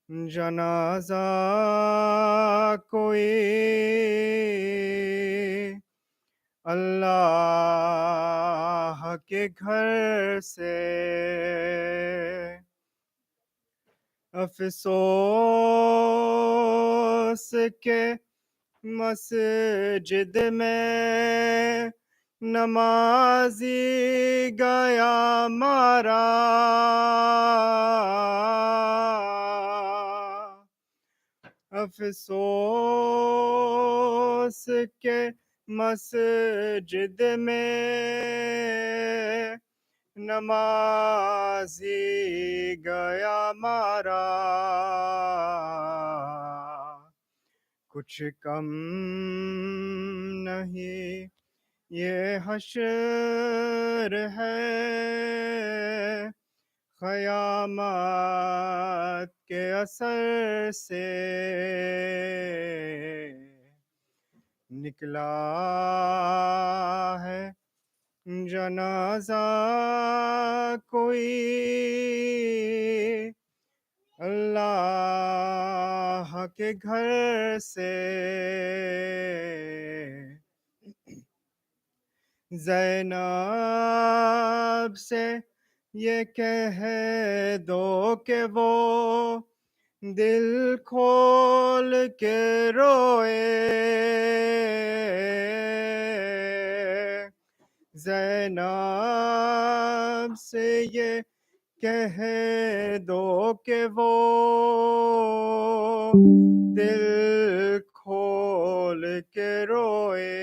جنازہ کوئی اللہ کے گھر سے افسوس کے مسجد میں نمازی گیا مارا افسوس کے مسجد میں نمازی گیا مارا کچھ کم نہیں یہ حشر ہے قیامت کے اثر سے نکلا ہے جنازہ کوئی اللہ کے گھر سے زینب سے یہ کہہ دو کہ وہ دل کھول کے روئے زینب سے یہ کہہ دو کہ وہ دل کھول کے روئے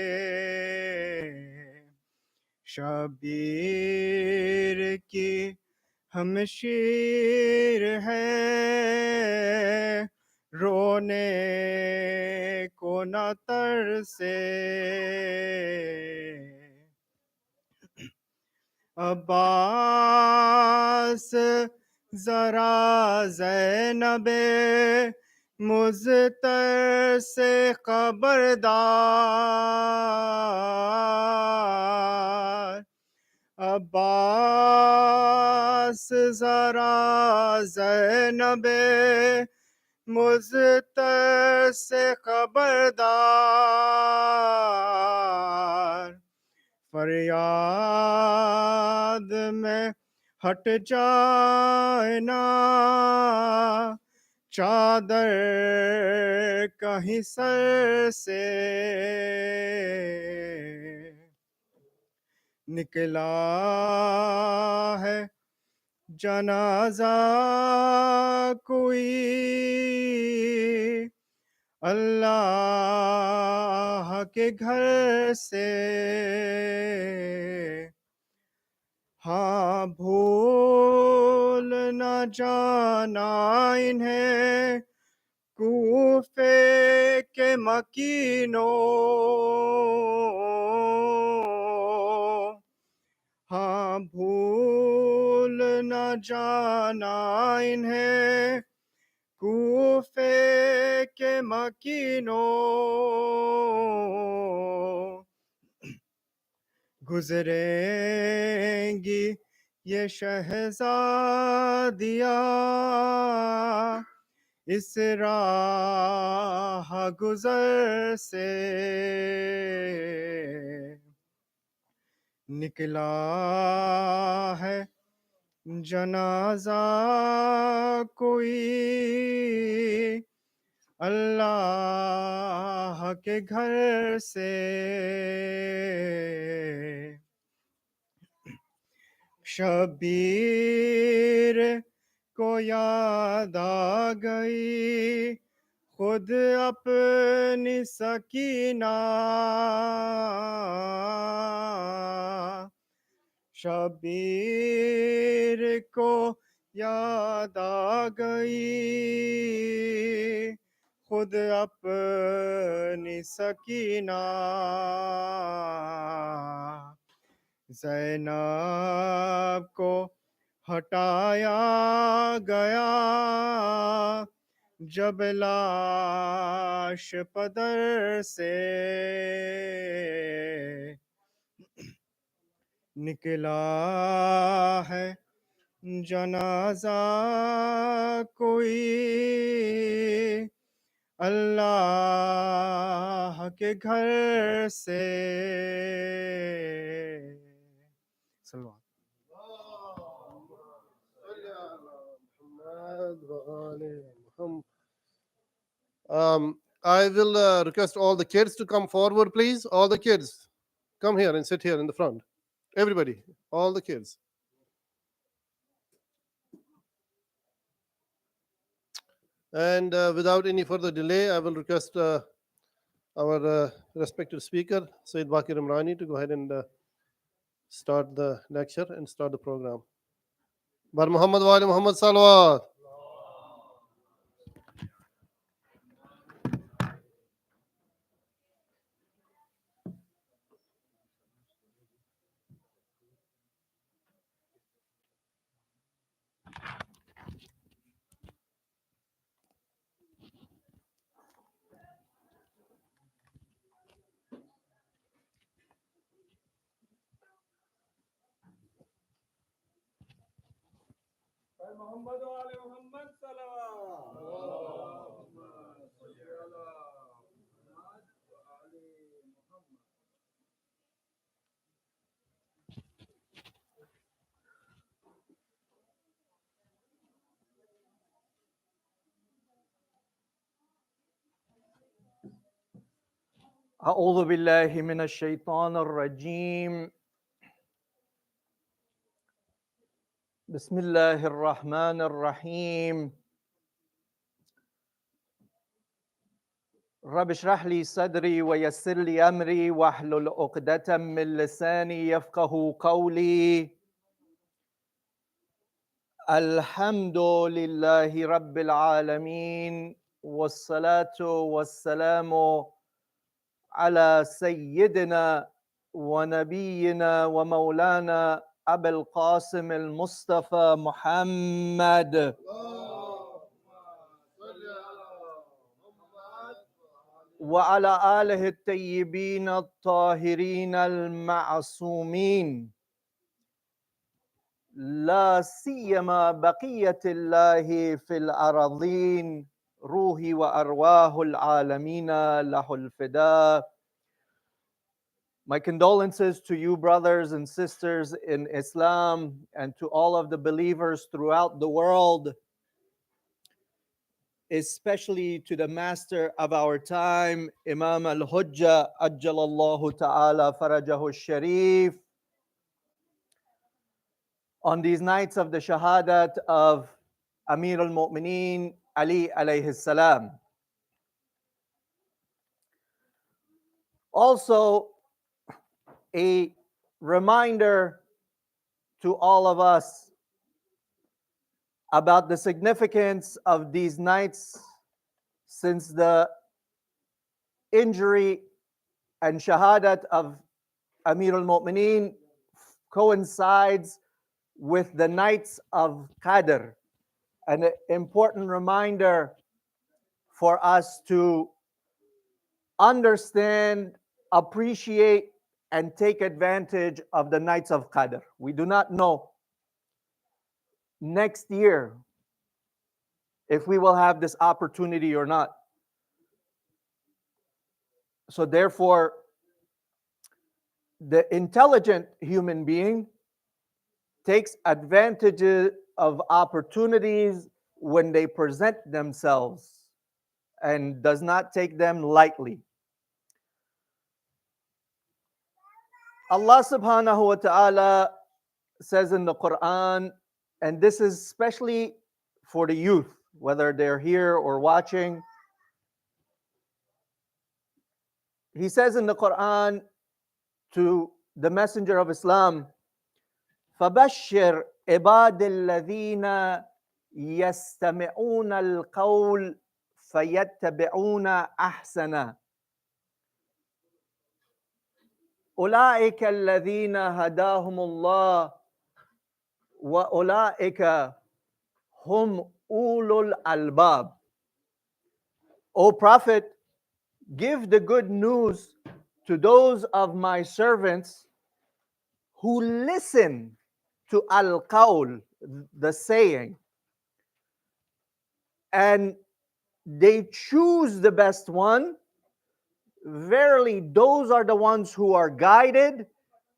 شبیر کی ہمشیر ہے رونے کو نہ ترسے عباس ذرا زینب مضطر سے خبردار عباس ذرا زینب مضطر سے خبردار فریاد میں ہٹ جائے نا چادر کہیں سر سے نکلا ہے جنازہ کوئی اللہ کے گھر سے ہاں بھول نہ جانا انہیں کوفے کے مکینوں ہاں بھول نہ جانا انہیں کوفے کے مکینوں گزریں گی یہ شہزادیاں اس راہ گزر سے نکلا ہے جنازہ کوئی اللہ کے گھر سے شبیر کو یاد آ گئی خود اپنی سکینہ شبیر کو یاد آ گئی خود اپنی سکینہ زینب کو ہٹایا گیا جب لاش پدر سے نکلا ہے جنازہ کوئی अल्लाह के घर से सलवात। I will request all the kids to come forward, please. All the kids, come here and sit here in the front. Everybody, all the kids. And without any further delay, I will request our respected speaker, Syed Baqir Imrani, to go ahead and start the lecture and start the program. Bar Muhammad wa ali Muhammad Salawat. محمد وآل محمد صلوات. أعوذ بالله من الشيطان الرجيم بسم الله الرحمن الرحيم رب اشرح لي صدري ويسر لي أمري واحلل عقدة من لساني يفقه قولي الحمد لله رب العالمين والصلاة والسلام على سيدنا ونبينا ومولانا أبي القاسم المصطفى محمد وعلى آله الطيبين الطاهرين المعصومين لا سيما بقية الله في الأراضين روحي وأرواح العالمين له الفداء. My condolences to you, brothers and sisters in Islam, and to all of the believers throughout the world, especially to the master of our time, Imam al-Hujjah, Ajjalallahu ta'ala farajahu sharif, on these nights of the shahadat of Amir al-Mu'mineen, Ali alayhi salam. Also, a reminder to all of us about the significance of these nights, since the injury and shahadat of Amir al-Mu'mineen coincides with the nights of Qadr. An important reminder for us to understand, appreciate, and take advantage of the nights of Qadr. We do not know next year if we will have this opportunity or not. So therefore, the intelligent human being takes advantage of opportunities when they present themselves and does not take them lightly. Allah subhanahu wa ta'ala says in the Quran, and this is especially for the youth, whether they're here or watching. He says in the Quran to the Messenger of Islam, فَبَشِّرْ عِبَادِ الَّذِينَ يَسْتَمِعُونَ الْقَوْلَ فَيَتَّبِعُونَ أَحْسَنَهُ أولئك الذين هداهم الله وأولئك هم أولو الألباب. O Prophet, give the good news to those of my servants who listen to al-qawl, the saying, and they choose the best one. Verily, those are the ones who are guided,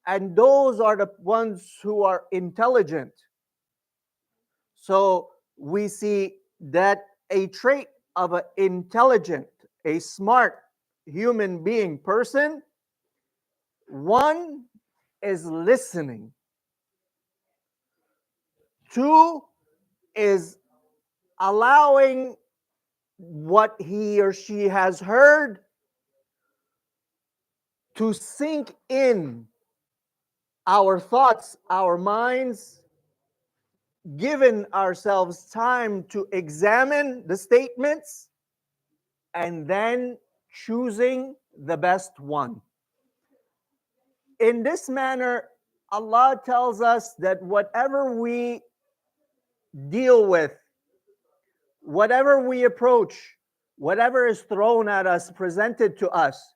and those are the ones who are intelligent. So we see that a trait of an intelligent, a smart human being person, one is listening, two is allowing what he or she has heard to sink in our thoughts, our minds, giving ourselves time to examine the statements and then choosing the best one. In this manner, Allah tells us that whatever we deal with, whatever we approach, whatever is thrown at us, presented to us,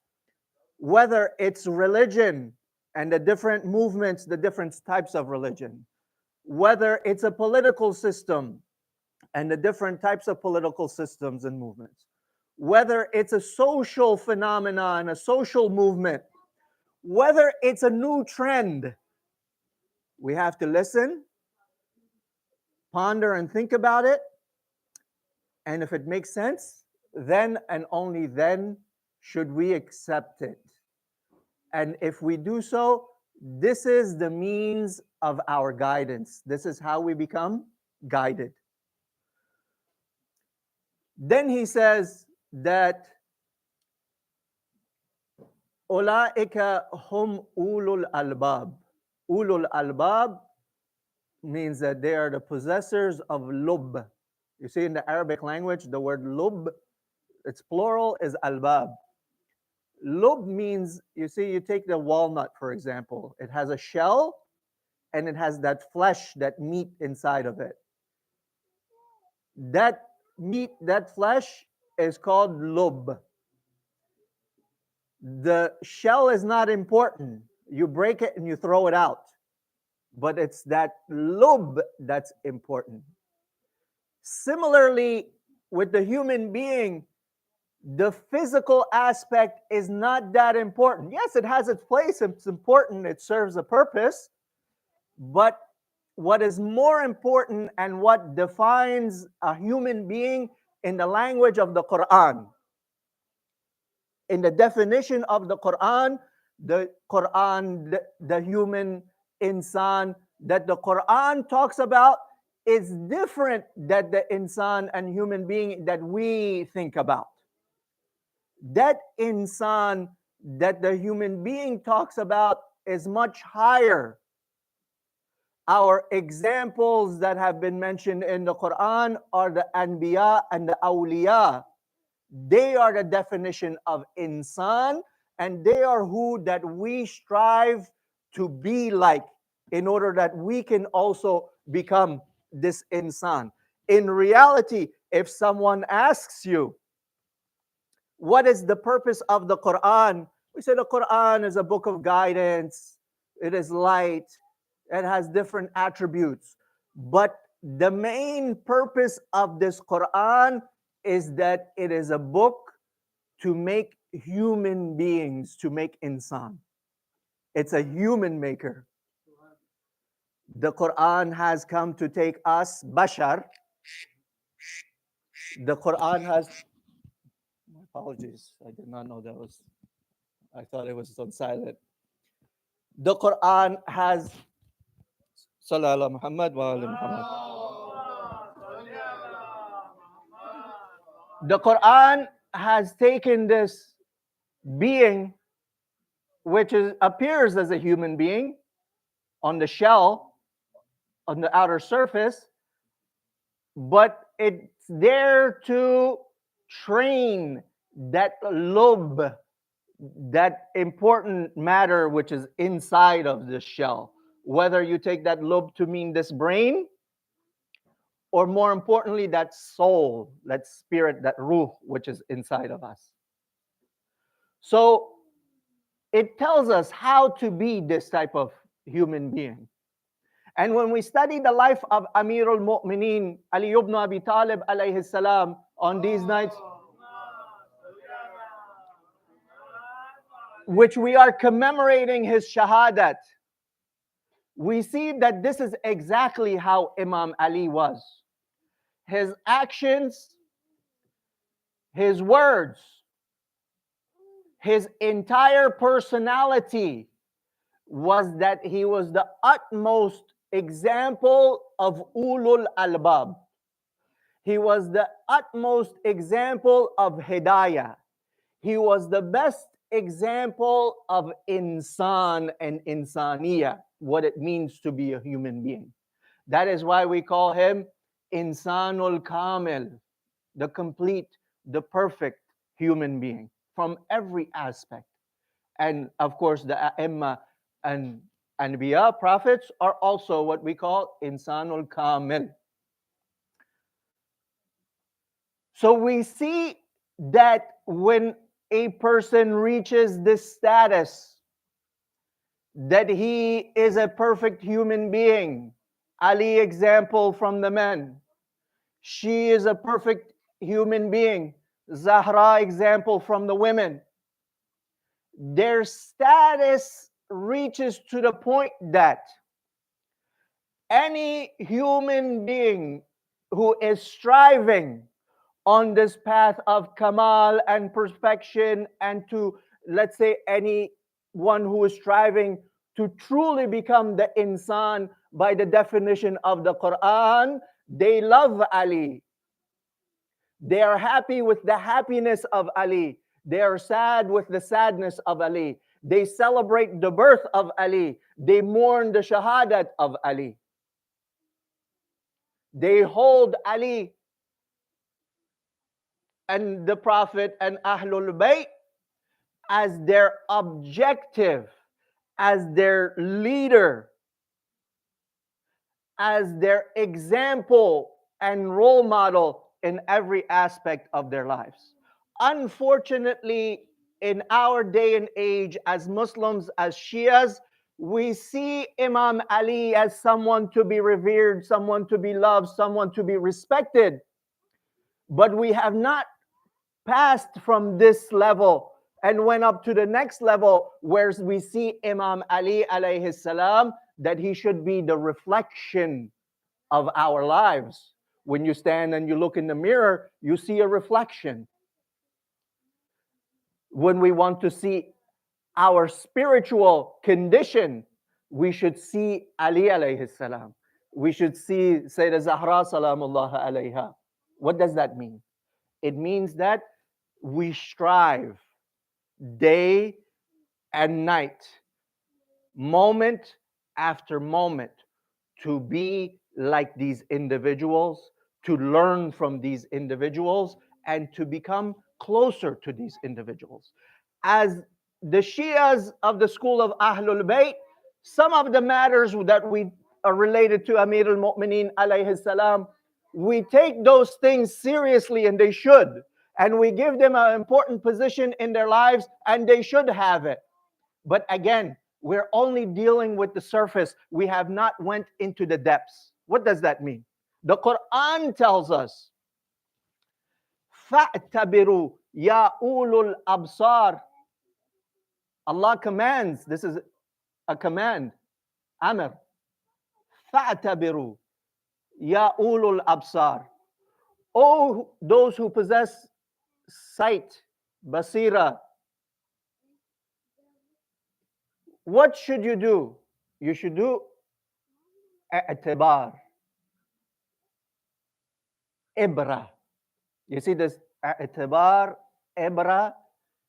whether it's religion and the different movements, the different types of religion, whether it's a political system and the different types of political systems and movements, whether it's a social phenomenon, a social movement, whether it's a new trend, we have to listen, ponder, and think about it. And if it makes sense, then and only then should we accept it. And if we do so, this is the means of our guidance. This is how we become guided. Then he says that Ulaika hum ulul albab. Ulul albab means that they are the possessors of lub. You see in the Arabic language, the word lub, its plural is albab. Lub means, you see, you take the walnut, for example. It has a shell and it has that flesh, that meat inside of it. That meat, that flesh is called lub. The shell is not important. You break it and you throw it out. But it's that lub that's important. Similarly, with the human being, the physical aspect is not that important. Yes, it has its place, it's important, it serves a purpose. But what is more important and what defines a human being in the language of the Quran, in the definition of the Quran, the human insan that the Quran talks about is different than the insan and human being that we think about. That insan that the human being talks about is much higher. Our examples that have been mentioned in the Quran are the Anbiya and the Awliya. They are the definition of insan, and they are who that we strive to be like in order that we can also become this insan. In reality, if someone asks you, what is the purpose of the Quran? We say the Quran is a book of guidance. It is light. It has different attributes. But the main purpose of this Quran is that it is a book to make human beings, to make insan. It's a human maker. The Quran has come to take us, bashar. The Quran has, my apologies, I did not know that was, I thought it was on silent. The Quran has, Sallallahu Muhammad wa ala Muhammad. The Quran has taken this being, which appears as a human being on the shell, on the outer surface, but it's there to train that lub, that important matter which is inside of this shell. Whether you take that lub to mean this brain, or more importantly, that soul, that spirit, that ruh, which is inside of us. So it tells us how to be this type of human being. And when we study the life of Amir al-Mu'mineen, Ali ibn Abi Talib alayhi salam, on these nights, which we are commemorating his shahadat, we see that this is exactly how Imam Ali was. His actions, his words, his entire personality was that he was the utmost example of ulul albab. He was the utmost example of hidayah. He was the best example of insan and insaniya, what it means to be a human being. That is why we call him insanul kamil, the complete, the perfect human being from every aspect. And of course, the A'imma and Anbiya, prophets, are also what we call insanul kamil. So we see that when a person reaches this status, that he is a perfect human being, Ali example from the men, she is a perfect human being, Zahra example from the women, their status reaches to the point that any human being who is striving on this path of kamal and perfection, and to, let's say, anyone who is striving to truly become the insan by the definition of the Quran, they love Ali. They are happy with the happiness of Ali. They are sad with the sadness of Ali. They celebrate the birth of Ali. They mourn the shahadat of Ali. They hold Ali and the Prophet and Ahlul Bayt as their objective, as their leader, as their example and role model in every aspect of their lives. Unfortunately, in our day and age, as Muslims, as Shias, we see Imam Ali as someone to be revered, someone to be loved, someone to be respected. But we have not passed from this level and went up to the next level, where we see Imam Ali alayhi salam, that he should be the reflection of our lives. When you stand and you look in the mirror, you see a reflection. When we want to see our spiritual condition, we should see Ali alayhi salam. We should see Sayyidah Zahra salamullah alayha. What does that mean? It means that we strive day and night, moment after moment, to be like these individuals, to learn from these individuals, and to become closer to these individuals. As the Shias of the school of Ahlul Bayt, some of the matters that we are related to Amir al-Mu'mineen alayhi salam, we take those things seriously, and they should. And we give them an important position in their lives, and they should have it. But again, we're only dealing with the surface. We have not went into the depths. What does that mean? The Quran tells us, فَاعْتَبِرُوا يَا أُولُو الْأَبْصَارِ. Allah commands, this is a command, Amr. فَاعْتَبِرُوا يَا أُولُو الْأَبْصَارِ. Oh, those who possess sight, basira, what should you do? You should do i'tibar, ibra. You see this i'tibar, ibra,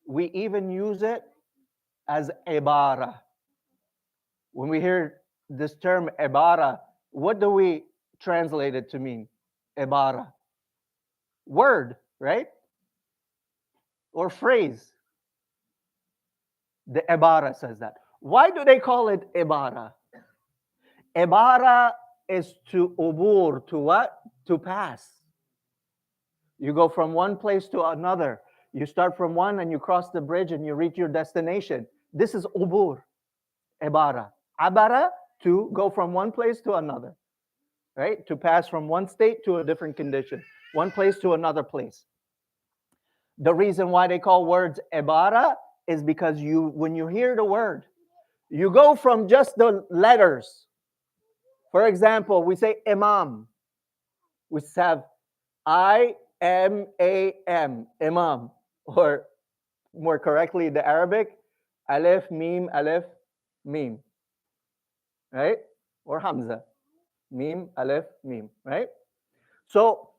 we even use it as ibara. When we hear this term ibara, what do we translate it to mean? Ibara. Word, right? Or phrase. The ibara says that. Why do they call it ibara? Ibara is to ubur, to what? To pass. You go from one place to another. You start from one and you cross the bridge and you reach your destination. This is ubur, ibara. Abara, to go from one place to another, right? To pass from one state to a different condition, one place to another place. The reason why they call words ibara is because when you hear the word, you go from just the letters. For example, we say imam. We have I-M-A-M, imam. Or more correctly, the Arabic, alif, mim, right? Or hamza, mim, alif, mim, right? So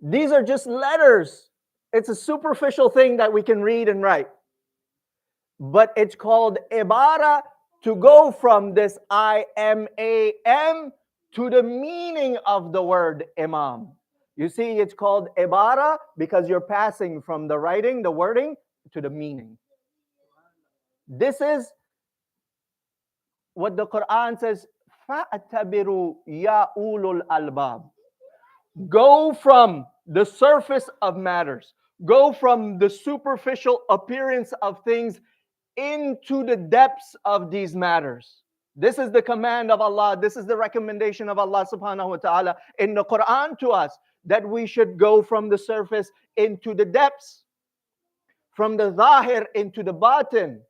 these are just letters. It's a superficial thing that we can read and write. But it's called ibara to go from this I-M-A-M to the meaning of the word imam. You see, it's called ibara because you're passing from the writing, the wording, to the meaning. This is what the Quran says, فَأْتَبِرُوا يَا أُولُو الْأَلْبَابِ. Go from the surface of matters. Go from the superficial appearance of things into the depths of these matters. This is the command of Allah. This is the recommendation of Allah subhanahu wa ta'ala in the Quran to us, that we should go from the surface into the depths, from the zahir into the batin.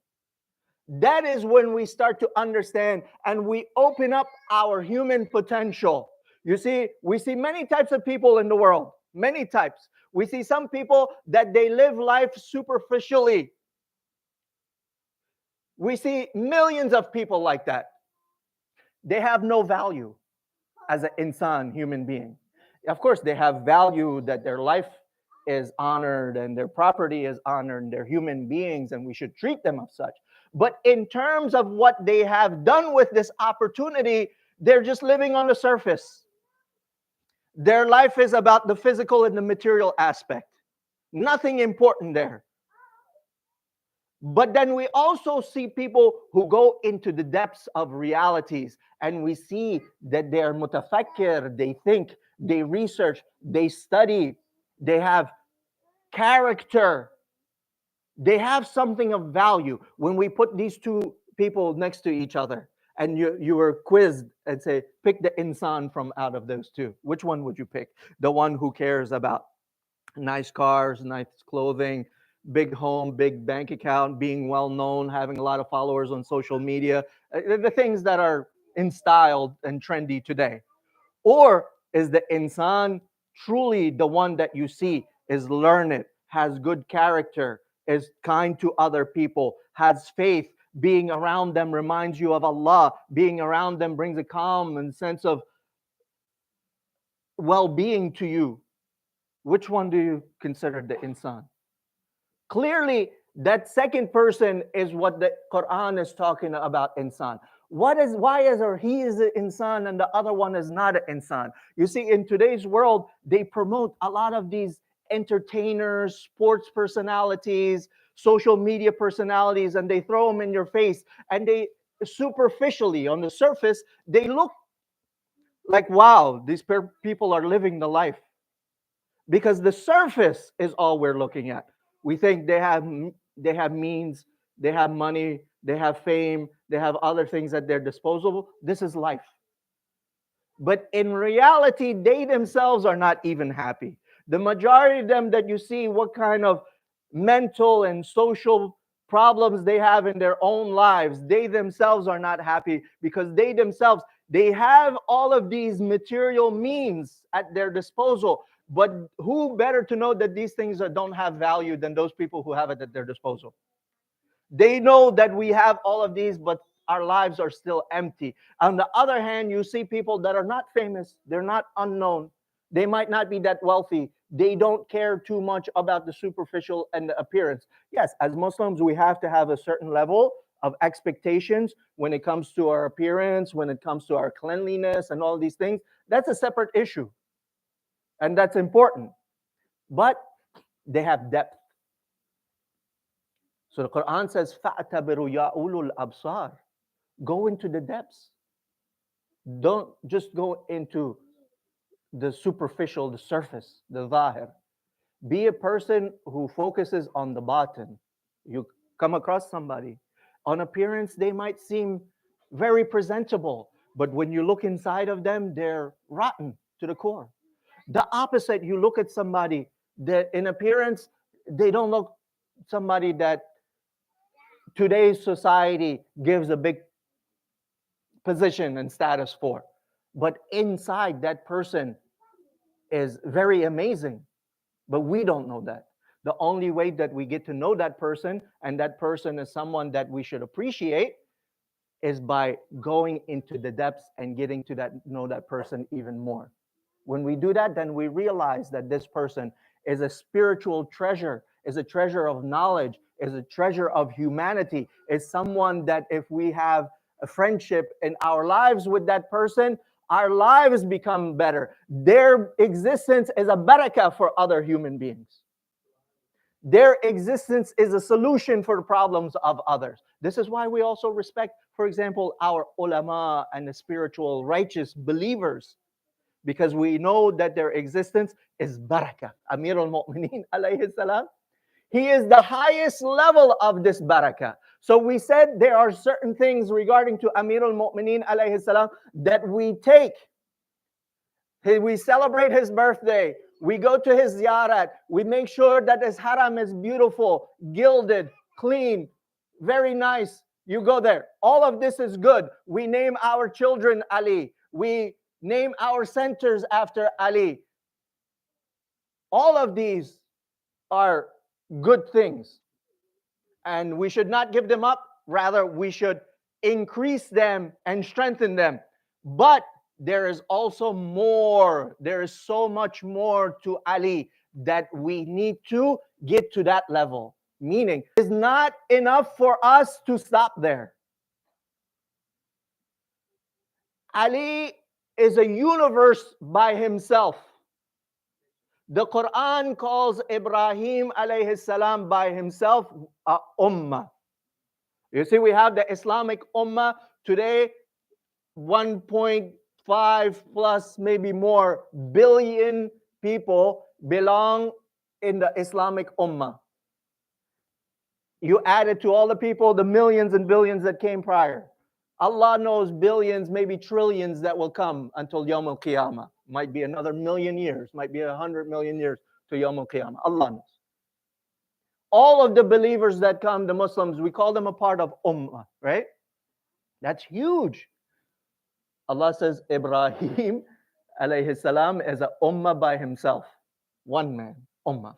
That is when we start to understand and we open up our human potential. You see, we see many types of people in the world, many types. We see some people that they live life superficially. We see millions of people like that. They have no value as an insan, human being. Of course, they have value that their life is honored and their property is honored and they're human beings and we should treat them as such. But in terms of what they have done with this opportunity, they're just living on the surface. Their life is about the physical and the material aspect. Nothing important there. But then we also see people who go into the depths of realities, and we see that they're mutafakkir, they think, they research, they study, they have character, they have something of value. When we put these two people next to each other and you were quizzed and say, pick the insan from out of those two, which one would you pick? The one who cares about nice cars, nice clothing, big home, big bank account, being well known, having a lot of followers on social media, the things that are in style and trendy today? Or is the insan truly the one that you see is learned, has good character, is kind to other people, has faith, being around them reminds you of Allah, being around them brings a calm and sense of well-being to you? Which one do you consider the insan? Clearly, that second person is what the Quran is talking about insan. Why is he is an insan and the other one is not an insan? You see, in today's world, they promote a lot of these entertainers, sports personalities, social media personalities, and they throw them in your face. And they superficially, on the surface, they look like, wow, these people are living the life. Because the surface is all we're looking at. We think they have means, they have money, they have fame, they have other things at their disposal. This is life. But in reality, they themselves are not even happy. The majority of them that you see, what kind of mental and social problems they have in their own lives, they themselves are not happy because they have all of these material means at their disposal. But who better to know that these things don't have value than those people who have it at their disposal? They know that we have all of these, but our lives are still empty. On the other hand, you see people that are not famous, they're not unknown, they might not be that wealthy, they don't care too much about the superficial and the appearance. Yes, as Muslims, we have to have a certain level of expectations when it comes to our appearance, when it comes to our cleanliness and all these things. That's a separate issue. And that's important. But they have depth. So the Quran says, فَأْتَبِرُوا يَا أُولُو الْأَبْصَارِ. Go into the depths. Don't just go into the superficial, the surface, the zahir. Be a person who focuses on the batin. You come across somebody. On appearance, they might seem very presentable, But when you look inside of them, they're rotten to the core. The opposite, you look at somebody that in appearance, they don't look somebody that today's society gives a big position and status for. But inside, that person is very amazing. But we don't know that. The only way that we get to know that person, and that person is someone that we should appreciate, is by going into the depths and getting to know that person even more. When we do that, then we realize that this person is a spiritual treasure, is a treasure of knowledge, is a treasure of humanity, is someone that if we have a friendship in our lives with that person, our lives become better. Their existence is a barakah for other human beings. Their existence is a solution for the problems of others. This is why we also respect, for example, our ulama and the spiritual righteous believers, because we know that their existence is barakah. Amir al-Mu'mineen alayhi salam, he is the highest level of this barakah. So we said there are certain things regarding to Amir al-Mu'mineen alayhi salam that we take. We celebrate his birthday. We go to his ziyarat. We make sure that his haram is beautiful, gilded, clean, very nice. You go there. All of this is good. We name our children Ali. We name our centers after Ali. All of these are good things. And we should not give them up. Rather, we should increase them and strengthen them. But there is also more. There is so much more to Ali that we need to get to that level. Meaning, it's not enough for us to stop there. Ali is a universe by himself. The Quran calls Ibrahim alayhi salam by himself a ummah. You see, we have the Islamic ummah today, 1.5 plus, maybe more billion people belong in the Islamic ummah. You add it to all the people, the millions and billions that came prior. Allah knows billions, maybe trillions that will come until Yawm al-Qiyamah. Might be another million years, might be 100 million years to Yawm al-Qiyamah. Allah knows. All of the believers that come, the Muslims, we call them a part of ummah, right? That's huge. Allah says Ibrahim alayhi salam is a ummah by himself. One man, ummah.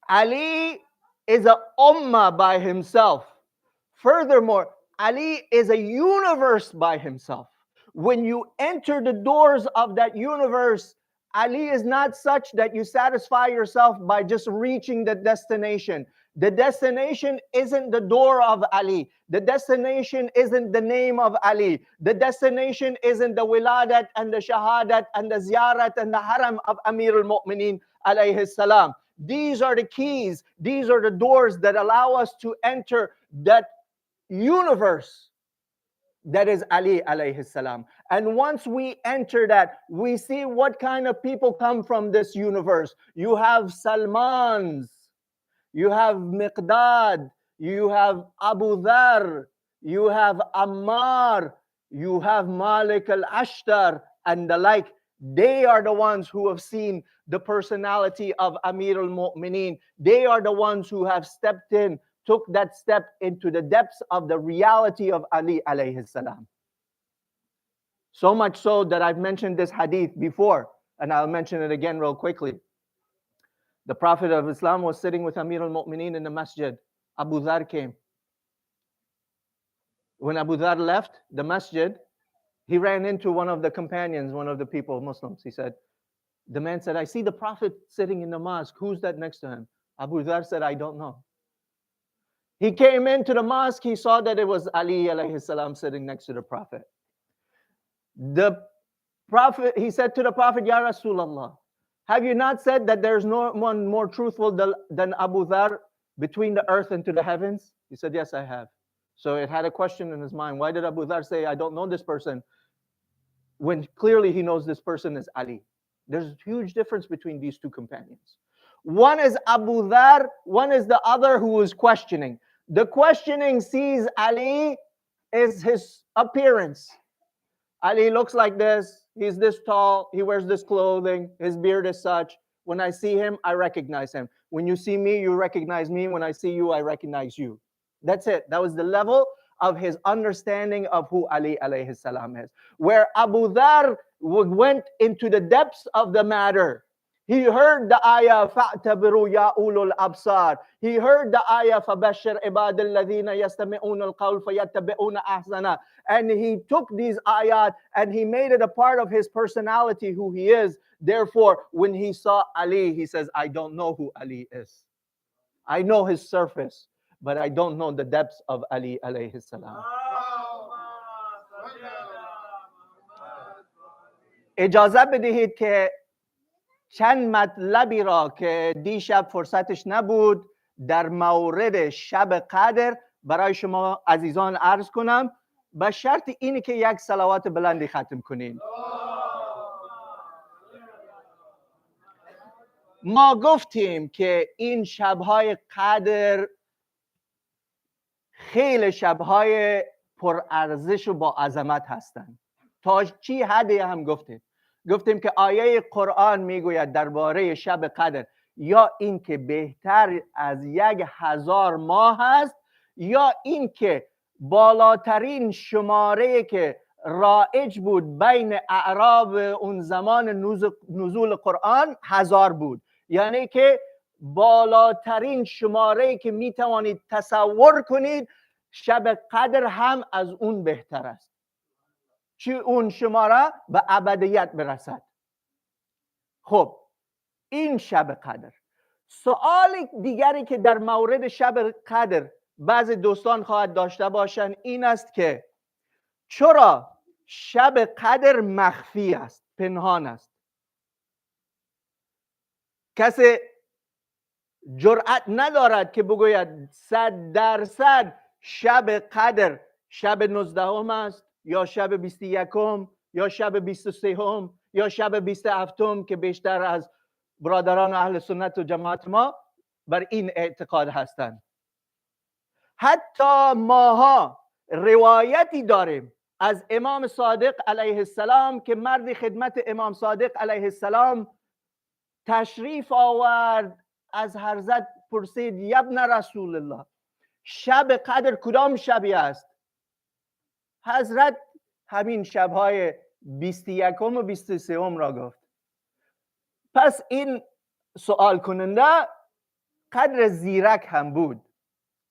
Ali is a ummah by himself. Furthermore, Ali is a universe by himself. When you enter the doors of that universe, Ali is not such that you satisfy yourself by just reaching the destination. The destination isn't the door of Ali. The destination isn't the name of Ali. The destination isn't the wiladat and the shahadat and the ziyarat and the haram of Amir al-Mu'mineen alayhi salam. These are the keys. These are the doors that allow us to enter that universe that is Ali alayhi salam. And once we enter that, we see what kind of people come from this universe. You have Salmans, you have Miqdad, you have Abu Dhar, you have Ammar, you have Malik al-Ashtar, and the like. They are the ones who have seen the personality of Amir al-Mu'mineen. They are the ones who have stepped in, took that step into the depths of the reality of Ali alayhi salam. So much so that I've mentioned this hadith before, and I'll mention it again real quickly. The Prophet of Islam was sitting with Amir al-Mu'mineen in the masjid. Abu Dhar came. When Abu Dhar left the masjid, he ran into one of the companions, one of the people, Muslims. He said, the man said, I see the Prophet sitting in the mosque. Who's that next to him? Abu Dhar said, I don't know. He came into the mosque. He saw that it was Ali alayhi salam sitting next to the Prophet. The Prophet, he said to the Prophet, Ya Rasulullah, have you not said that there's no one more truthful than Abu Dhar between the earth and to the heavens? He said, yes, I have. So it had a question in his mind. Why did Abu Dhar say, I don't know this person, when clearly he knows this person is Ali? There's a huge difference between these two companions. One is Abu Dhar, one is the other who is questioning. The questioning sees Ali is his appearance. Ali looks like this. He's this tall. He wears this clothing. His beard is such. When I see him, I recognize him. When you see me, you recognize me. When I see you, I recognize you. That's it. That was the level of his understanding of who Ali alayhi salam is. Where Abu Dhar went into the depths of the matter. He heard the ayah, فَاعْتَبِرُوا يَا أُولُو الْأَبْصَارِ. He heard the ayah, فَبَشِّرْ عِبَادَ الَّذِينَ يَسْتَمِعُونَ الْقَوْلَ فَيَتَّبِعُونَ أَحْسَنَهُ. And he took these ayat and he made it a part of his personality, who he is. Therefore, when he saw Ali, he says, I don't know who Ali is. I know his surface, but I don't know the depths of Ali alayhi salam. اجازه بدهید که چند مطلبی را که دیشب فرصتش نبود در مورد شب قدر برای شما عزیزان عرض کنم، به شرط اینی که یک صلوات بلندی ختم کنین. ما گفتیم که این شبهای قدر خیلی شبهای پرارزش و با عظمت هستند. تا چی حدی هم گفتیم که آیه قرآن میگوید درباره شب قدر یا این که بهتر از 1000 ماه است، یا این که بالاترین شماره که رایج بود بین اعراب اون زمان نزول قرآن 1000 بود. یعنی که بالاترین شماره که میتوانید تصور کنید، شب قدر هم از اون بهتر است. چی اون شماره به ابدیت برسد. خب این شب قدر. سوال دیگری که در مورد شب قدر بعضی دوستان خواهد داشته باشند این است که چرا شب قدر مخفی است، پنهان است؟ کسی جرأت ندارد که بگوید 100% شب قدر شب 19 است یا شب 21 یا شب 23 یا شب 27 که بیشتر از برادران اهل سنت و جماعت ما بر این اعتقاد هستند. حتی ماها روایتی داریم از امام صادق علیه السلام که مرد خدمت امام صادق علیه السلام تشریف آورد، از حضرت پرسید ابن رسول الله شب قدر کدام شبی است؟ حضرت همین شبهای 21 و 23 را گفت. پس این سوال کننده قدر زیرک هم بود.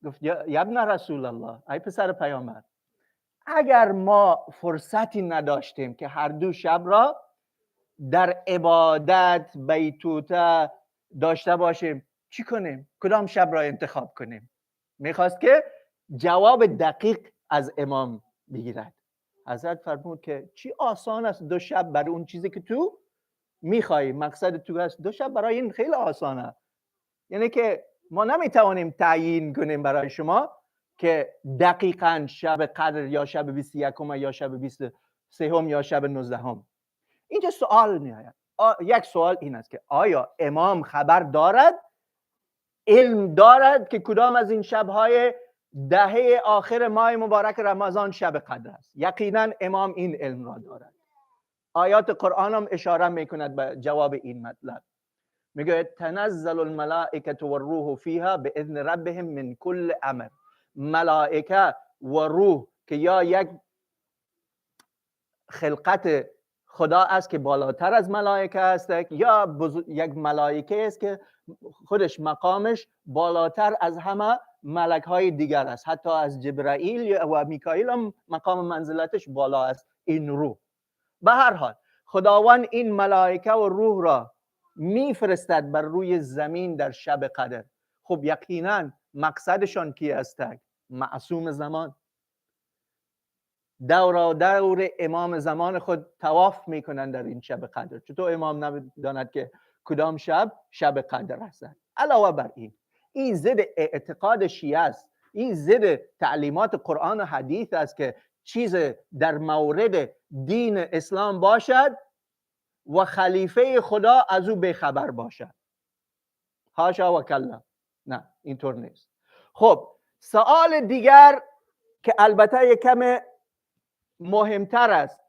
گفت ابن رسول الله، ای پسر پیامبر، اگر ما فرصتی نداشتیم که هر دو شب را در عبادت بیتوته داشته باشیم، چی کنیم؟ کدام شب را انتخاب کنیم؟ میخواست که جواب دقیق از امام بگیرد. حضرت فرمود که چی آسان است 2 شب برای اون چیزی که تو میخوای، مقصد تو هست. 2 شب برای این خیلی آسانه. یعنی که ما نمیتوانیم تعیین کنیم برای شما که دقیقاً شب قدر یا شب 21 یا شب 23 یا شب 19. اینجا سوال میآید. یک سوال این است که آیا امام خبر دارد، علم دارد که کدام از این شبهای دهه آخر ماه مبارک رمضان شب قدر است؟ یقینا امام این علم را دارد. آیات قرآن هم اشاره میکند به جواب این مطلب. میگه تنزل الملائکه والروح فیها باذن ربهم من کل امر. ملائکه و روح که یا یک خلقت خدا است که بالاتر از ملائکه است، یا یک ملائکه است که خودش مقامش بالاتر از همه ملک های دیگر است. حتی از جبرائیل و میکائیل هم مقام منزلتش بالا است این روح. به هر حال خداوند این ملائکه و روح را میفرستد بر روی زمین در شب قدر. خب یقینا مقصدشان کی است؟ معصوم زمان. دور امام زمان خود طواف میکنند در این شب قدر. چطور امام نمیداند که کدام شب قدر است؟ علاوه بر این ضد اعتقاد شیعه است. این ضد تعلیمات قرآن و حدیث است که چیز در مورد دین اسلام باشد و خلیفه خدا از او بخبر باشد. حاشا و کلا. نه اینطور نیست. خب سوال دیگر که البته یک کم مهمتر است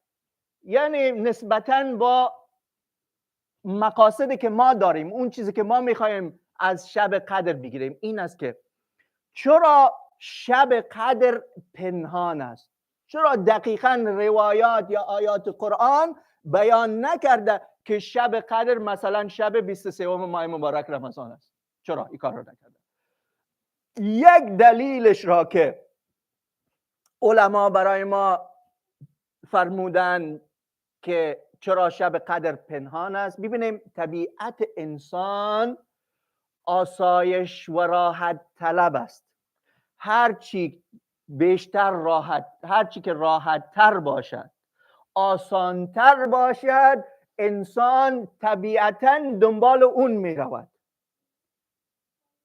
یعنی نسبتاً با مقاصدی که ما داریم، اون چیزی که ما میخوایم از شب قدر بگیریم این است که چرا شب قدر پنهان است؟ چرا دقیقاً روایات یا آیات قرآن بیان نکرده که شب قدر مثلا شب 23 ماه مبارک رمضان است؟ چرا این کار را نکرده؟ یک دلیلش را که علما برای ما فرمودن که چرا شب قدر پنهان است، ببینیم طبیعت انسان آسایش و راحت طلب است. هرچی بیشتر راحت، هرچی که راحت تر باشد، آسان تر باشد، انسان طبیعتاً دنبال اون می رود.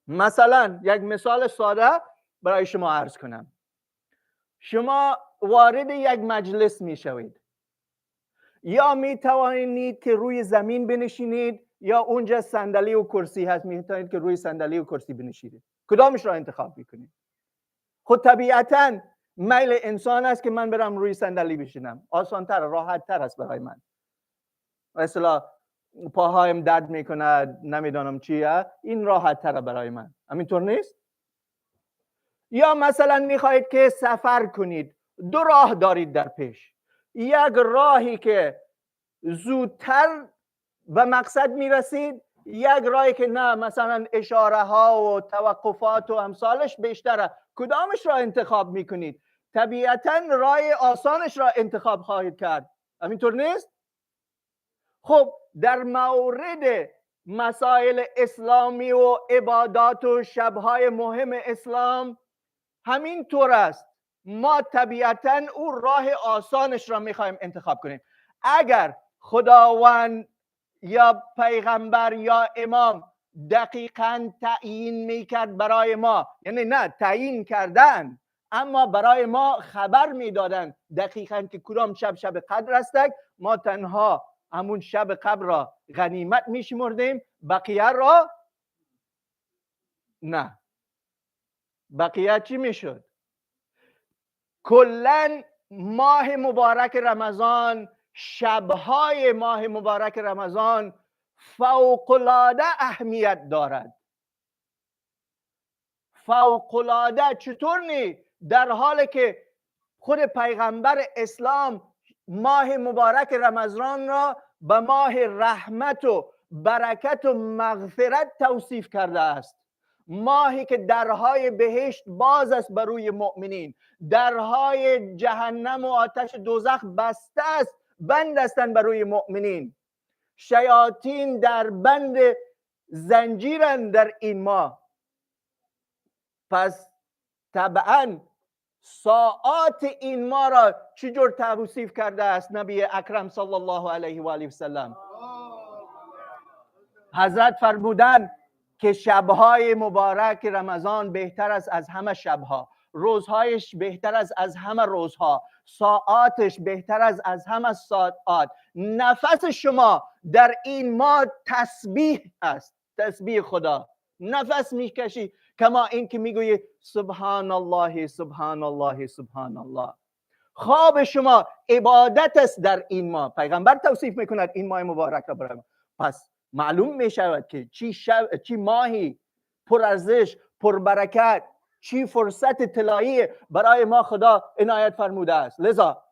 مثلا یک مثال ساده برای شما عرض کنم. شما وارد یک مجلس می شوید، یا می توانید که روی زمین بنشینید یا اونجا صندلی و کرسی هست، می توانید که روی صندلی و کرسی بنشینید. کدامش را انتخاب میکنید؟ خود طبیعتاً میل انسان است که من برم روی صندلی بشینم، آسان‌تر، راحت‌تر است برای من. مثلا پاهایم درد میکنه، نمیدانم چیه، این راحت‌تره برای من. همینطور نیست؟ یا مثلا میخواهید که سفر کنید، دو راه دارید در پیش. یک راهی که زودتر به مقصد میرسید، یک راهی که نه، مثلا اشاره ها و توقفات و امثالش بیشتره. کدامش را انتخاب میکنید؟ طبیعتاً راه آسانش را انتخاب خواهید کرد. همینطور نیست؟ خب در مورد مسائل اسلامی و عبادات و شبهای مهم اسلام همین طور است. ما طبیعتاً اون راه آسانش را میخوایم انتخاب کنیم. اگر خداوند یا پیغمبر یا امام دقیقاً تعیین میکرد برای ما، یعنی نه تعیین کردن، اما برای ما خبر میدادن دقیقاً که کدام شب قدر است، ما تنها همون شب قدر را غنیمت میشمردیم، بقیه را نه. بقیه چی میشد؟ کلاً ماه مبارک رمضان، شبهای ماه مبارک رمضان فوق‌العاده اهمیت دارد. فوق‌العاده. چطور نی؟ در حالی که خود پیغمبر اسلام ماه مبارک رمضان را به ماه رحمت و برکت و مغفرت توصیف کرده است. ماهی که درهای بهشت باز است بروی مؤمنین، درهای جهنم و آتش دوزخ بسته است، بند هستند بروی مؤمنین. شیاطین در بند زنجیرند در این ماه. پس طبعا ساعات این ماه را چجور توصیف کرده است نبی اکرم صلی الله علیه و آله و سلم؟ حضرت فرمودند که شبهای مبارک رمضان بهتر است از همه شبها، روزهایش بهتر است از همه روزها، ساعاتش بهتر است از همه ساعات. نفس شما در این ماه تسبیح است، تسبیح خدا. نفس میکشی کما این که میگویی سبحان الله سبحان الله سبحان الله. خواب شما عبادت است در این ماه. پیغمبر توصیف میکند این ماه مبارک را برای ما. پس معلوم میشود که چی ماهی پرارزش، پربرکت، چی فرصت طلایی برای ما خدا عنایت فرموده است. لذا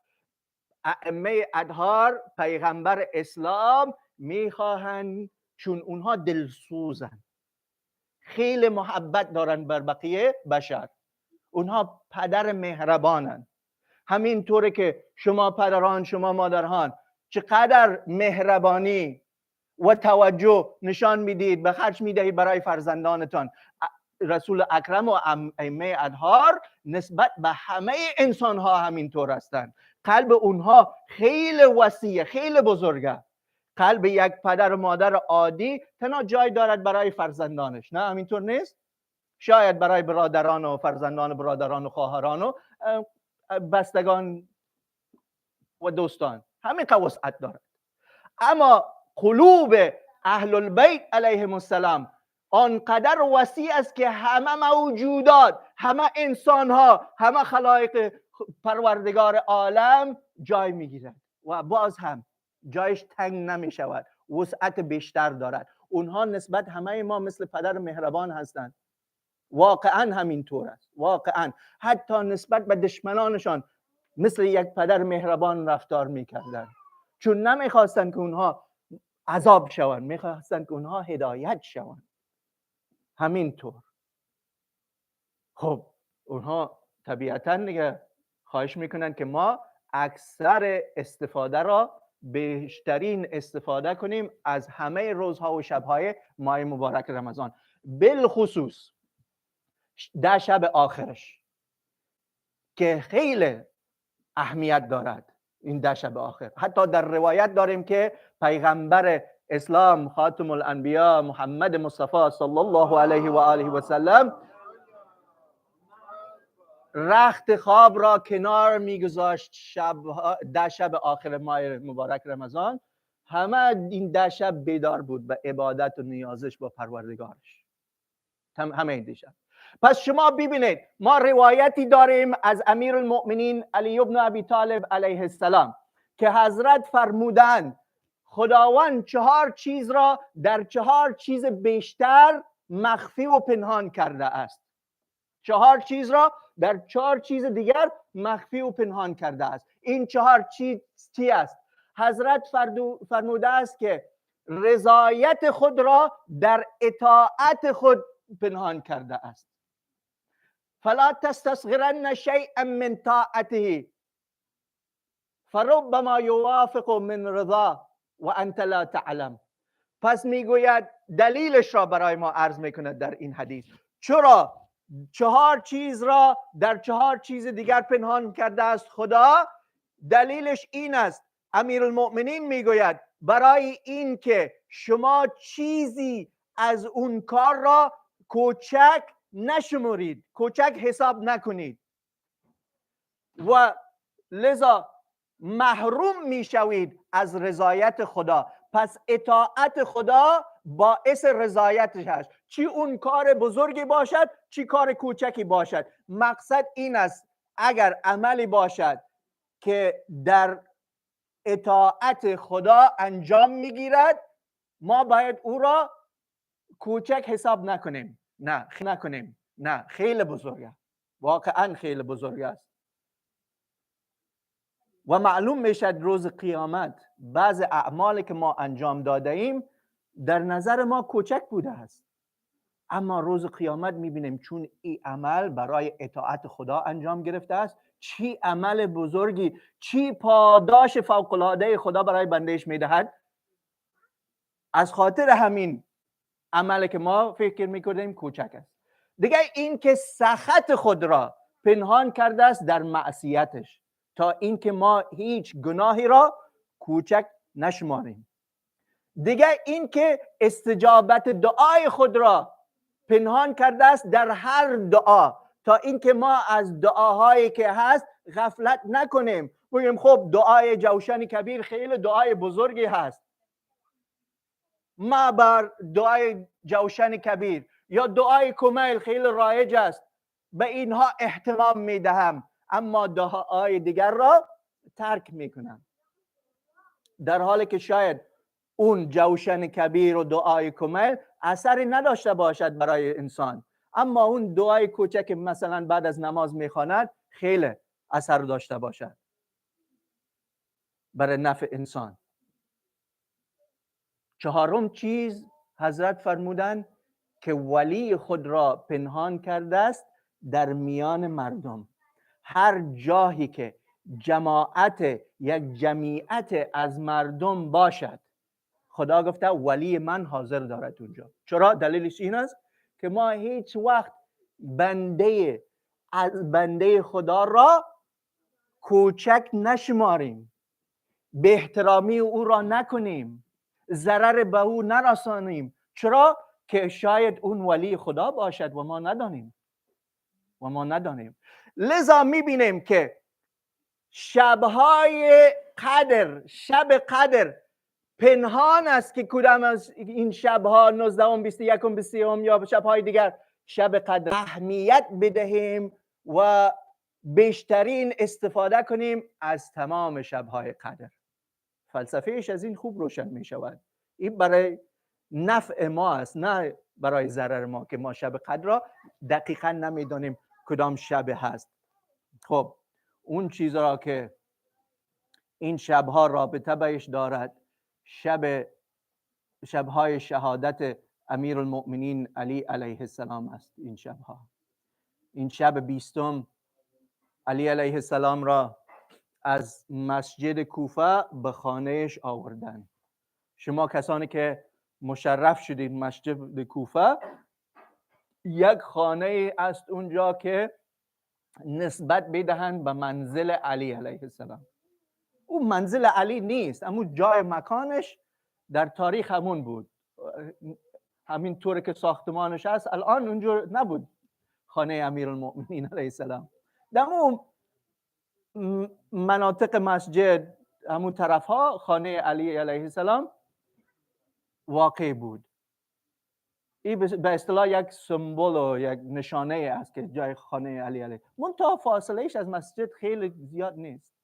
ائمه اطهار پیغمبر اسلام میخواهند، چون اونها دلسوزند، خیلی محبت دارن بر بقیه بشر، اونها پدر مهربانند. همین طوره که شما پدران، شما مادران چقدر مهربانی و توجه نشان میدید، به خرج میدهید برای فرزندانتان. رسول اکرم و ائمه اطهار نسبت به همه انسان ها همین طور هستند. قلب اونها خیلی وسیع، خیلی بزرگه. قلب یک پدر و مادر عادی تنها جای دارد برای فرزندانش، نه همینطور نیست؟ شاید برای برادران و فرزندان برادران و خواهران و بستگان و دوستان همین وسعت دارد. اما قلوب اهل البیت علیهم السلام آنقدر وسیع است که همه موجودات، همه انسان ها، همه خلایق پروردگار عالم جای میگیرند. و باز هم جایش تنگ نمی شود، وسعت بیشتر دارد. اونها نسبت همه ما مثل پدر مهربان هستند. واقعا همینطور است. واقعا حتی نسبت به دشمنانشان مثل یک پدر مهربان رفتار میکردند، چون نمیخواستند که اونها عذاب شوند، میخواستند که اونها هدایت شوند. همینطور خب اونها طبیعتا دیگه خواهش میکنن که ما اکثر استفاده را بیشترین استفاده کنیم از همه روزها و شبهای ماه مبارک رمضان، بالخصوص 10 شب آخرش که خیلی اهمیت دارد. این 10 شب آخر حتی در روایت داریم که پیغمبر اسلام خاتم الانبیا محمد مصطفی صلی الله علیه و آله و سلم رخت خواب را کنار میگذاشت 10 شب آخر ماه مبارک رمضان. همه این 10 شب بیدار بود به عبادت و نیازش با پروردگارش، همه این 10 شب. پس شما ببینید ما روایتی داریم از امیر المؤمنین علی ابن ابی طالب علیه السلام که حضرت فرمودند خداوند 4 چیز را در 4 چیز بیشتر مخفی و پنهان کرده است. 4 چیز را در 4 چیز دیگر مخفی و پنهان کرده است. این 4 چیز چی است؟ حضرت فرموده است که رضایت خود را در اطاعت خود پنهان کرده است. فلا تستصغرن شیئا من طاعته فربما یوافق من رضا و انت لا تعلم. پس میگوید دلیلش را برای ما عرض میکند در این حدیث. چرا 4 چیز را در 4 چیز دیگر پنهان کرده است خدا؟ دلیلش این است، امیر المؤمنین میگوید برای این که شما چیزی از اون کار را کوچک نشمرید، کوچک حساب نکنید و لذا محروم میشوید از رضایت خدا. پس اطاعت خدا باعث رضایتش است، چی اون کار بزرگی باشد چی کار کوچکی باشد. مقصد این است اگر عملی باشد که در اطاعت خدا انجام میگیرد ما باید او را کوچک حساب نکنیم، نه خیلی بزرگه، واقعا خیلی بزرگ است. و معلوم میشد روز قیامت بعض اعمالی که ما انجام داده ایم در نظر ما کوچک بوده است، اما روز قیامت میبینیم چون این عمل برای اطاعت خدا انجام گرفته است، چی عمل بزرگی، چی پاداش فوق العاده خدا برای بندهش میدهد. از خاطر همین عملی که ما فکر میکنیم کوچک است. دیگه این که سخط خود را پنهان کرده است در معصیتش تا اینکه ما هیچ گناهی را کوچک نشماریم. دیگه این که استجابت دعای خود را پنهان کرده است در هر دعا تا اینکه ما از دعاهایی که هست غفلت نکنیم. بگیم خب دعای جوشن کبیر خیلی دعای بزرگی هست، ما بر دعای جوشن کبیر یا دعای کمیل خیلی رایج است، به اینها اهتمام میدهم، اما دعای دیگر را ترک میکنم، در حالی که شاید اون جوشن کبیر و دعای کمیل اثری نداشته باشد برای انسان، اما اون دعای کوچک که مثلا بعد از نماز میخواند خیلی اثر داشته باشد برای نفع انسان. 4م چیز حضرت فرمودند که ولی خود را پنهان کرده است در میان مردم. هر جایی که یک جمعیت از مردم باشد خدا گفته ولی من حاضر دارد اونجا. چرا؟ دلیلش این است که ما هیچ وقت بنده خدا را کوچک نشماریم، به احترامی او را نکنیم، ضرر به او نرسانیم. چرا؟ که شاید اون ولی خدا باشد و ما ندانیم. لذا میبینیم که شبهای قدر، شب قدر پنهان است که کدام از این شبها 19 21 23 یا شبهای دیگر شب قدر اهمیت بدهیم و بیشترین استفاده کنیم از تمام شبهای قدر. فلسفهش از این خوب روشن می شود. این برای نفع ما است، نه برای ضرر ما، که ما شب قدر را دقیقا نمیدانیم کدام شب هست. خب اون چیز را که این شبها رابطه بهش دارد، شبهای شهادت امیر المؤمنین علی علیه السلام است. این شبها، این شب 20 علی علیه السلام را از مسجد کوفه به خانهش آوردن. شما کسانی که مشرف شدید مسجد کوفه، یک خانه است اونجا که نسبت بدهند به منزل علی علیه السلام. اون منزل علی نیست، اما جای مکانش در تاریخ همون بود، همین طوری که ساختمانش هست الان اونجا نبود. خانه امیرالمؤمنین علیه السلام در اون مناطق مسجد، همون طرف ها، خانه علی علیه السلام واقع بود. این به اصطلاح یک سمبل و یک نشانه است که جای خانه علی علیه، منتها فاصلهش از مسجد خیلی زیاد نیست.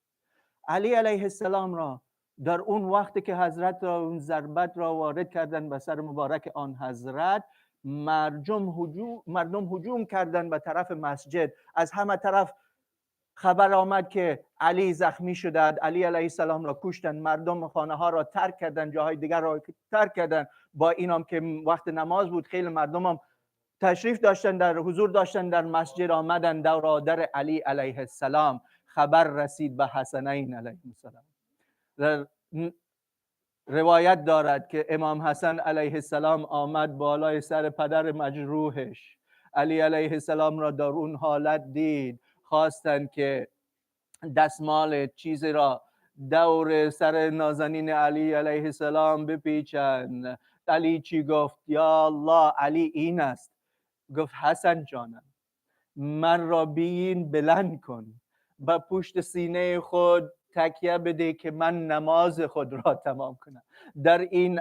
علی علیه السلام را در اون وقتی که حضرت را اون ضربت را وارد کردن به سر مبارک آن حضرت، مردم هجوم کردن به طرف مسجد. از همه طرف خبر آمد که علی زخمی شده، علی علیه السلام را کشتن. مردم خانه ها را ترک کردن، جاهای دیگر را ترک کردن. با اینام که وقت نماز بود، خیلی مردم هم تشریف داشتن، در حضور داشتن در مسجد، آمدن دورادر علی علیه السلام. خبر رسید به حسنین علیه السلام. روایت دارد که امام حسن علیه السلام آمد بالای سر پدر مجروحش. علی علیه السلام را در اون حالت دید، خواستند که دستمال چیزی را دور سر نازنین علی علیه السلام بپیچند. علی چی گفت؟ یا الله، علی این است. گفت حسن جانم، من را بین بلند کن، با پشت سینه خود تکیه بده که من نماز خود را تمام کنم. در این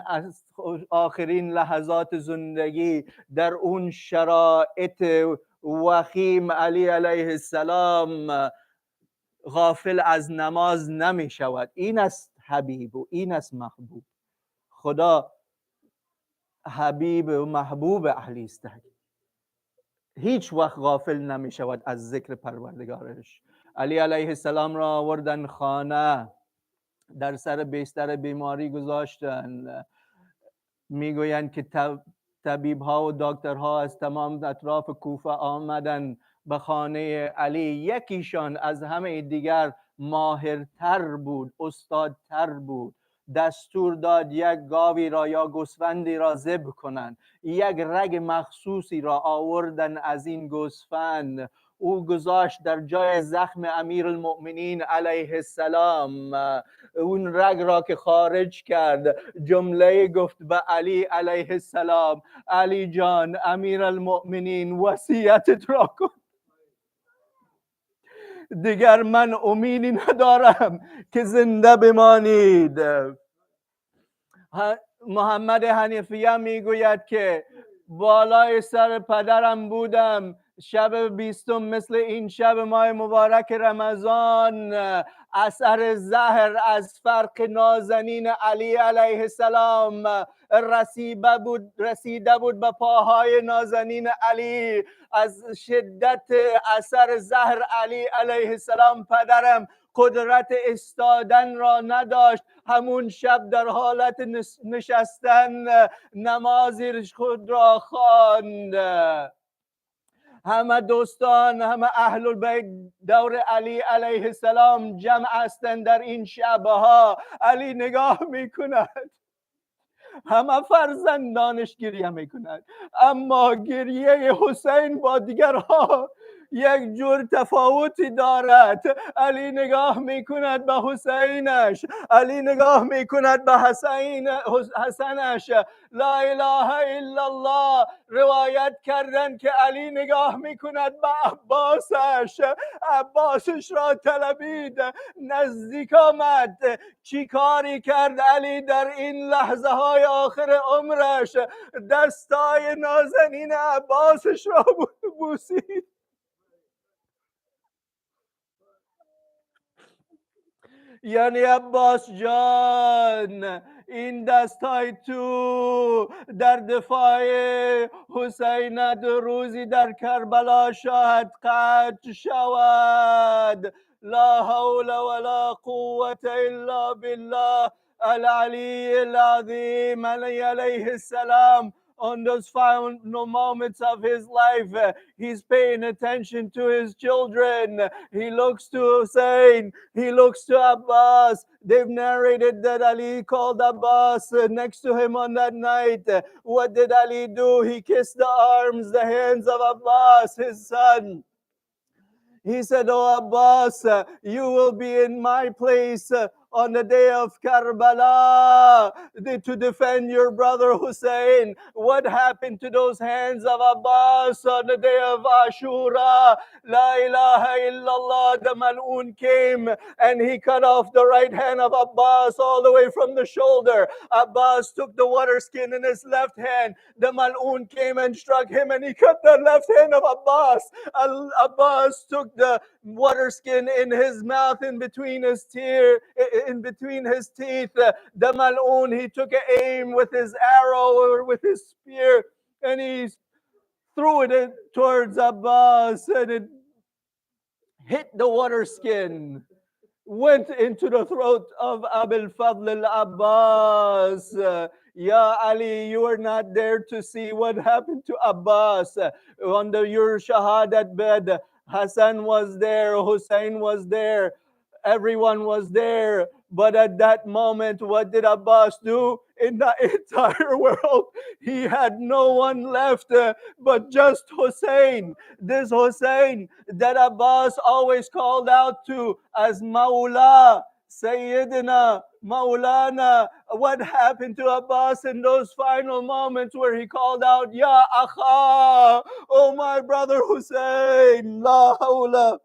آخرین لحظات زندگی، در اون شرایط وخیم، علی علیه السلام غافل از نماز نمی شود. این است حبیب و این است محبوب. خدا حبیب و محبوب علی است، هیچ وقت غافل نمی شود از ذکر پروردگارش. علی علیه السلام را آوردن خانه، در سر بستر بیماری گذاشتن. میگویند که طبیب ها و دکترها از تمام اطراف کوفه آمدن به خانه علی. یکیشان از همه دیگر ماهرتر بود، استادتر بود. دستور داد یک گاوی را یا گوسفندی را ذبح کنند. یک رگ مخصوصی را آوردن از این گوسفند، او گذاشت در جای زخم امیرالمؤمنین علیه السلام. اون رگ را که خارج کرد، جمله گفت به علی علیه السلام: علی جان، امیرالمؤمنین وصیتت را کن، دیگر من امیدی ندارم که زنده بمانید. محمد حنیفیه میگوید که بالای سر پدرم بودم، شب 20 مثل این شب ماه مبارک رمضان، اثر زهر از فرق نازنین علی علیه السلام رسیده بود به پاهای نازنین علی. از شدت اثر زهر علی علیه السلام پدرم قدرت استادن را نداشت. همون شب در حالت نشستن نماز خود را خواند. همه دوستان، همه اهل البیت دور علی علیه السلام جمع هستند در این شبها. علی نگاه میکند، همه فرزندانش گریه میکنند، اما گریه حسین با دیگرها یک جور تفاوتی دارد. علی نگاه میکند به حسینش، علی نگاه میکند به حسنش. لا اله الا الله. روایت کردن که علی نگاه میکند به عباسش را طلبید، نزدیک آمد. چی کاری کرد علی در این لحظه های آخر عمرش؟ دستای نازنین عباسش را بوسید. یعنی عباس جان این دستای تو در دفاع حسین روزی در کربلا شاید قطع شود. لا حول ولا قوة إلا بالله العلی العظیم. علیه السلام, on those final moments of his life, he's paying attention to his children. He looks to Hussein, he looks to Abbas. They've narrated that Ali called Abbas next to him on that night. What did Ali do? He kissed the arms, the hands of Abbas, his son. He said, "Oh Abbas, you will be in my place on the day of Karbala to defend your brother Hussein." What happened to those hands of Abbas on the day of Ashura? La ilaha illallah. The Mal'un came and he cut off the right hand of Abbas all the way from the shoulder. Abbas took the water skin in his left hand. The Mal'un came and struck him and he cut the left hand of Abbas. Abbas took the water skin in his mouth, in between his teeth. The Mal'un, he took an aim with his arrow or with his spear, and he threw it towards Abbas, and it hit the water skin, went into the throat of Abul Fadl al-Abbas. Ya Ali, you were not there to see what happened to Abbas. On your shahadat bed, Hassan was there, Hussein was there, everyone was there. But at that moment, what did Abbas do? In the entire world, he had no one left but just Hussein. This Hussein that Abbas always called out to as Mawla, Sayyidina, Maulana. What happened to Abbas in those final moments where he called out, Ya Akha, oh my brother Hussein, La hawla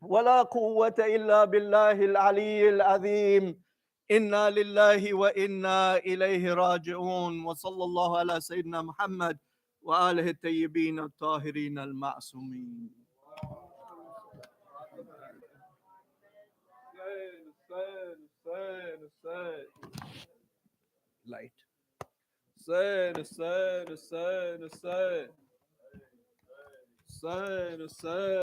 ولا قوة إلا بالله العلي العظيم. إنا لله وإنا إليه راجعون. وصلى الله على سيدنا محمد وآله الطيبين الطاهرين المعصومين. Light. Hussein.